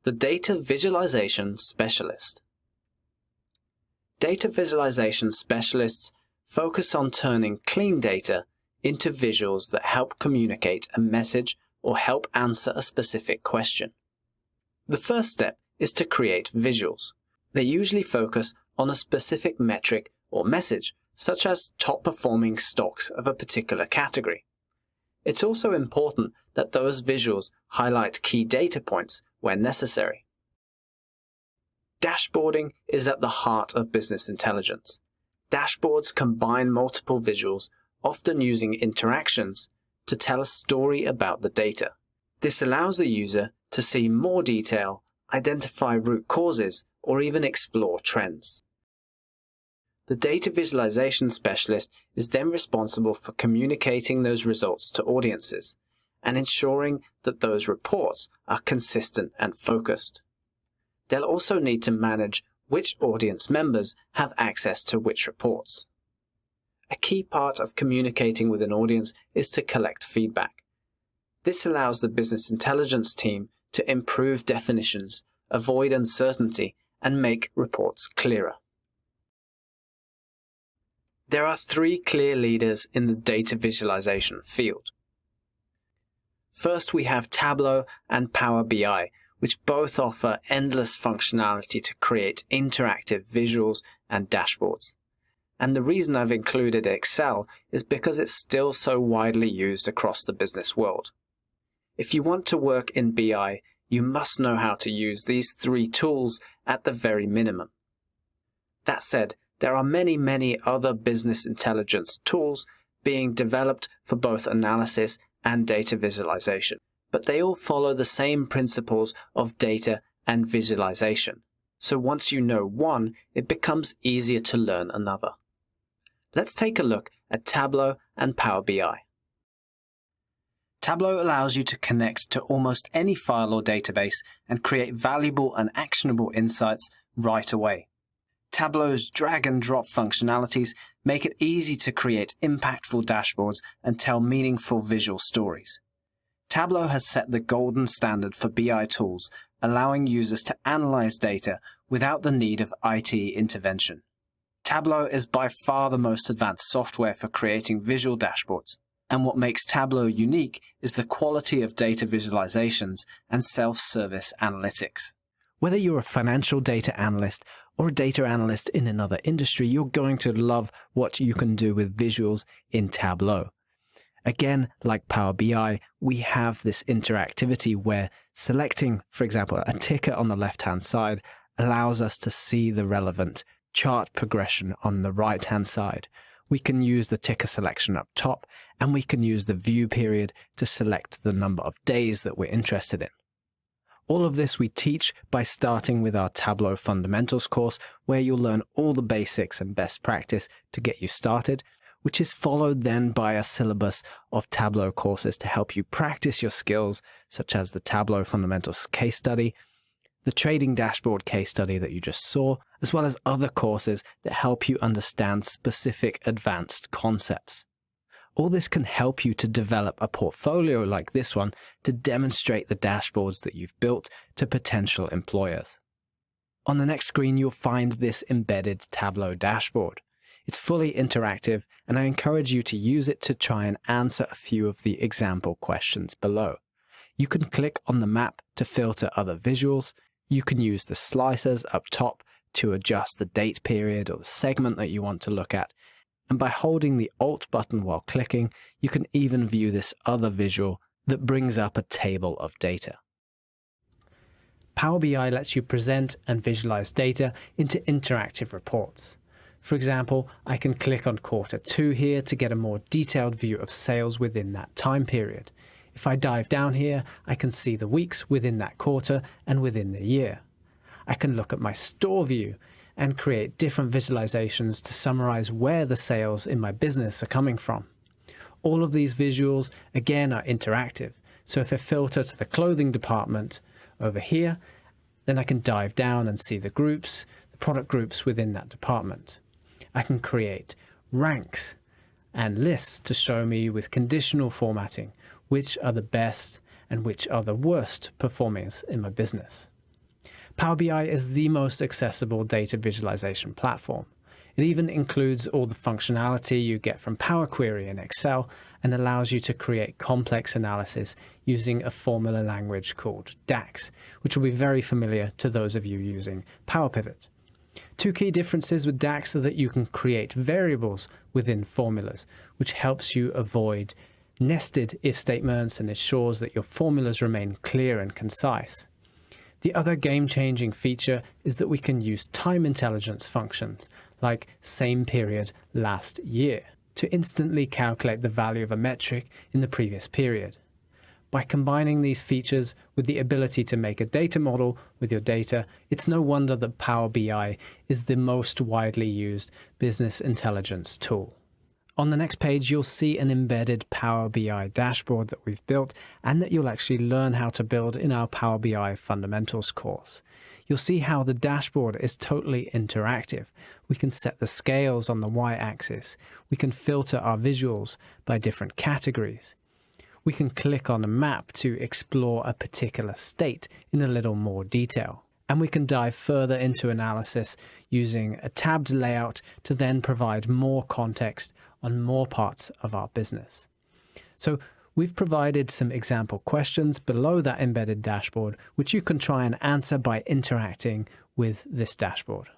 The Data Visualization Specialist. Data visualization specialists focus on turning clean data into visuals that help communicate a message or help answer a specific question. The first step is to create visuals. They usually focus on a specific metric or message, such as top-performing stocks of a particular category. It's also important that those visuals highlight key data points when necessary. Dashboarding is at the heart of business intelligence. Dashboards combine multiple visuals, often using interactions, to tell a story about the data. This allows the user to see more detail, identify root causes, or even explore trends. The data visualization specialist is then responsible for communicating those results to audiences and ensuring that those reports are consistent and focused. They'll also need to manage which audience members have access to which reports. A key part of communicating with an audience is to collect feedback. This allows the business intelligence team to improve definitions, avoid uncertainty, and make reports clearer. There are 3 clear leaders in the data visualization field. First, we have Tableau and PowerBI, which both offer endless functionality to create interactive visuals and dashboards. And the reason I've included Excel is because it's still so widely used across the business world. If you want to work in BI, you must know how to use these 3 tools at the very minimum. That said, there are many other business intelligence tools being developed for both analysis and data visualization, but they all follow the same principles of data and visualization. So once you know one, it becomes easier to learn another. Let's take a look at Tableau and Power BI. Tableau allows you to connect to almost any file or database and create valuable and actionable insights right away. Tableau's drag and drop functionalities make it easy to create impactful dashboards and tell meaningful visual stories. Tableau has set the golden standard for BI tools, allowing users to analyze data without the need of IT intervention. Tableau is by far the most advanced software for creating visual dashboards, and what makes Tableau unique is the quality of data visualizations and self-service analytics. Whether you're a financial data analyst or a data analyst in another industry, you're going to love what you can do with visuals in Tableau. Again, like Power BI, we have this interactivity where selecting, for example, a ticker on the left-hand side allows us to see the relevant chart progression on the right-hand side. We can use the ticker selection up top, and we can use the view period to select the number of days that we're interested in. All of this we teach by starting with our Tableau Fundamentals course, where you'll learn all the basics and best practice to get you started, which is followed then by a syllabus of Tableau courses to help you practice your skills, such as the Tableau Fundamentals case study, the trading dashboard case study that you just saw, as well as other courses that help you understand specific advanced concepts. All this can help you to develop a portfolio like this one to demonstrate the dashboards that you've built to potential employers. On the next screen, you'll find this embedded Tableau dashboard. It's fully interactive, and I encourage you to use it to try and answer a few of the example questions below. You can click on the map to filter other visuals. You can use the slicers up top to adjust the date period or the segment that you want to look at. And by holding the Alt button while clicking, you can even view this other visual that brings up a table of data. Power BI lets you present and visualize data into interactive reports. For example, I can click on Q2 here to get a more detailed view of sales within that time period. If I dive down here, I can see the weeks within that quarter and within the year. I can look at my store view and create different visualizations to summarize where the sales in my business are coming from. All of these visuals, again, are interactive. So if I filter to the clothing department over here, then I can dive down and see the groups, the product groups within that department. I can create ranks and lists to show me with conditional formatting which are the best and which are the worst performers in my business. Power BI is the most accessible data visualization platform. It even includes all the functionality you get from Power Query in Excel and allows you to create complex analysis using a formula language called DAX, which will be very familiar to those of you using Power Pivot. Two key differences with DAX are that you can create variables within formulas, which helps you avoid nested if statements and ensures that your formulas remain clear and concise. The other game-changing feature is that we can use time intelligence functions, like same period last year, to instantly calculate the value of a metric in the previous period. By combining these features with the ability to make a data model with your data, it's no wonder that Power BI is the most widely used business intelligence tool. On the next page, you'll see an embedded Power BI dashboard that we've built and that you'll actually learn how to build in our Power BI Fundamentals course. You'll see how the dashboard is totally interactive. We can set the scales on the y-axis. We can filter our visuals by different categories. We can click on a map to explore a particular state in a little more detail. And we can dive further into analysis using a tabbed layout to then provide more context on more parts of our business. So we've provided some example questions below that embedded dashboard, which you can try and answer by interacting with this dashboard.